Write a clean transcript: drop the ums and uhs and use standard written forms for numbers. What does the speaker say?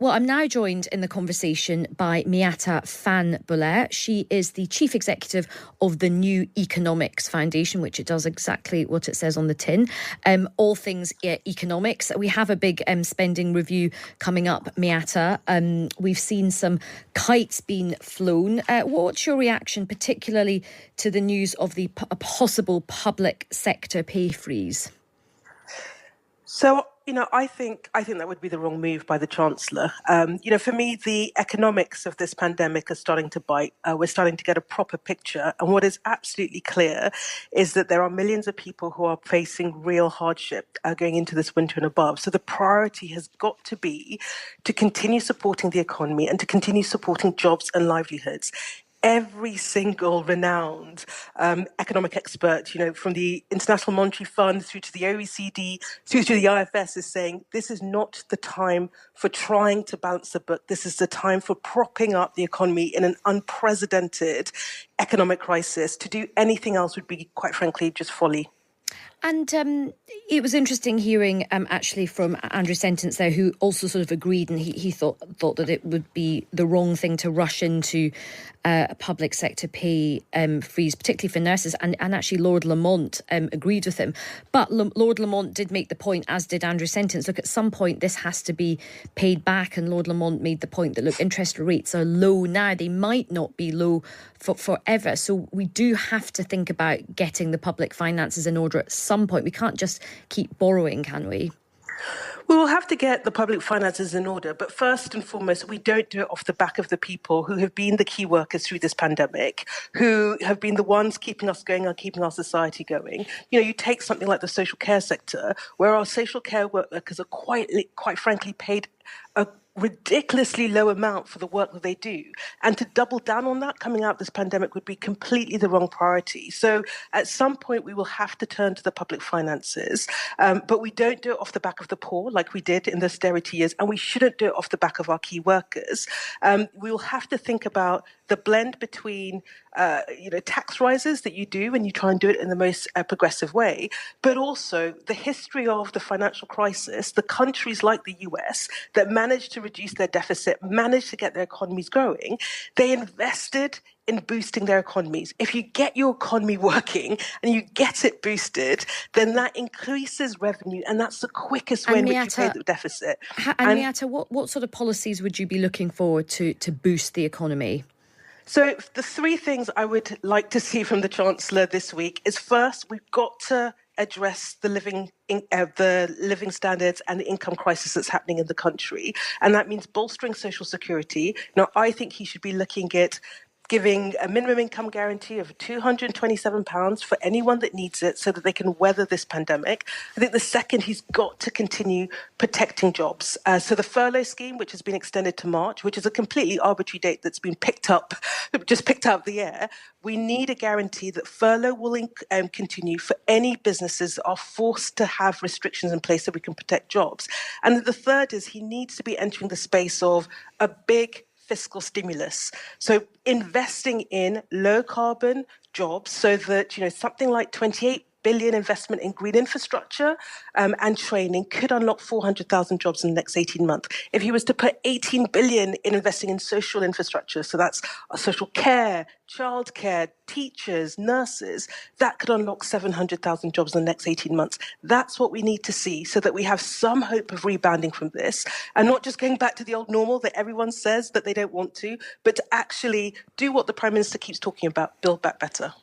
Well, I'm now joined in the conversation by Miatta Fahnbulleh. She is the Chief Executive of the New Economics Foundation, which it does exactly what it says on the tin. All things economics. We have a big spending review coming up, Miatta. We've seen some kites being flown. What's your reaction, particularly to the news of a possible public sector pay freeze? So, I think that would be the wrong move by the Chancellor. For me, the economics of this pandemic are starting to bite. We're starting to get a proper picture. And what is absolutely clear is that there are millions of people who are facing real hardship going into this winter and above. So the priority has got to be to continue supporting the economy and to continue supporting jobs and livelihoods. Every single renowned economic expert, from the International Monetary Fund through to the OECD, through to the IFS, is saying this is not the time for trying to balance the book. This is the time for propping up the economy in an unprecedented economic crisis. To do anything else would be, quite frankly, just folly. And it was interesting hearing actually from Andrew Sentence there, who also sort of agreed, and he thought that it would be the wrong thing to rush into a public sector pay freeze, particularly for nurses. And actually Lord Lamont agreed with him. But Lord Lamont did make the point, as did Andrew Sentence, look, at some point this has to be paid back. And Lord Lamont made the point that, look, interest rates are low now. They might not be low forever. So we do have to think about getting the public finances in order at some point. We can't just keep borrowing, can we? We will have to get the public finances in order, but first and foremost, we don't do it off the back of the people who have been the key workers through this pandemic, who have been the ones keeping us going and keeping our society going. You take something like the social care sector, where our social care workers are quite frankly paid a ridiculously low amount for the work that they do. And to double down on that coming out of this pandemic would be completely the wrong priority. So at some point, we will have to turn to the public finances, but we don't do it off the back of the poor like we did in the austerity years, and we shouldn't do it off the back of our key workers. We will have to think about the blend between tax rises that you do when you try and do it in the most progressive way, but also the history of the financial crisis, the countries like the US that managed to reduce their deficit, managed to get their economies growing. They invested in boosting their economies. If you get your economy working and you get it boosted, then that increases revenue, and that's the quickest way in which you pay the deficit. And Miatta, what sort of policies would you be looking forward to boost the economy? So the three things I would like to see from the Chancellor this week is, first, we've got to address the living standards and the income crisis that's happening in the country. And that means bolstering social security. Now, I think he should be looking at giving a minimum income guarantee of £227 for anyone that needs it so that they can weather this pandemic. I think the second, he's got to continue protecting jobs. So the furlough scheme, which has been extended to March, which is a completely arbitrary date that's been picked out of the air, we need a guarantee that furlough will continue for any businesses that are forced to have restrictions in place so we can protect jobs. And the third is he needs to be entering the space of a big fiscal stimulus. So investing in low carbon jobs so that, something like 28 billion investment in green infrastructure and training could unlock 400,000 jobs in the next 18 months. If he was to put 18 billion in investing in social infrastructure, so that's social care, childcare, teachers, nurses, that could unlock 700,000 jobs in the next 18 months. That's what we need to see so that we have some hope of rebounding from this and not just going back to the old normal that everyone says that they don't want to, but to actually do what the Prime Minister keeps talking about, build back better.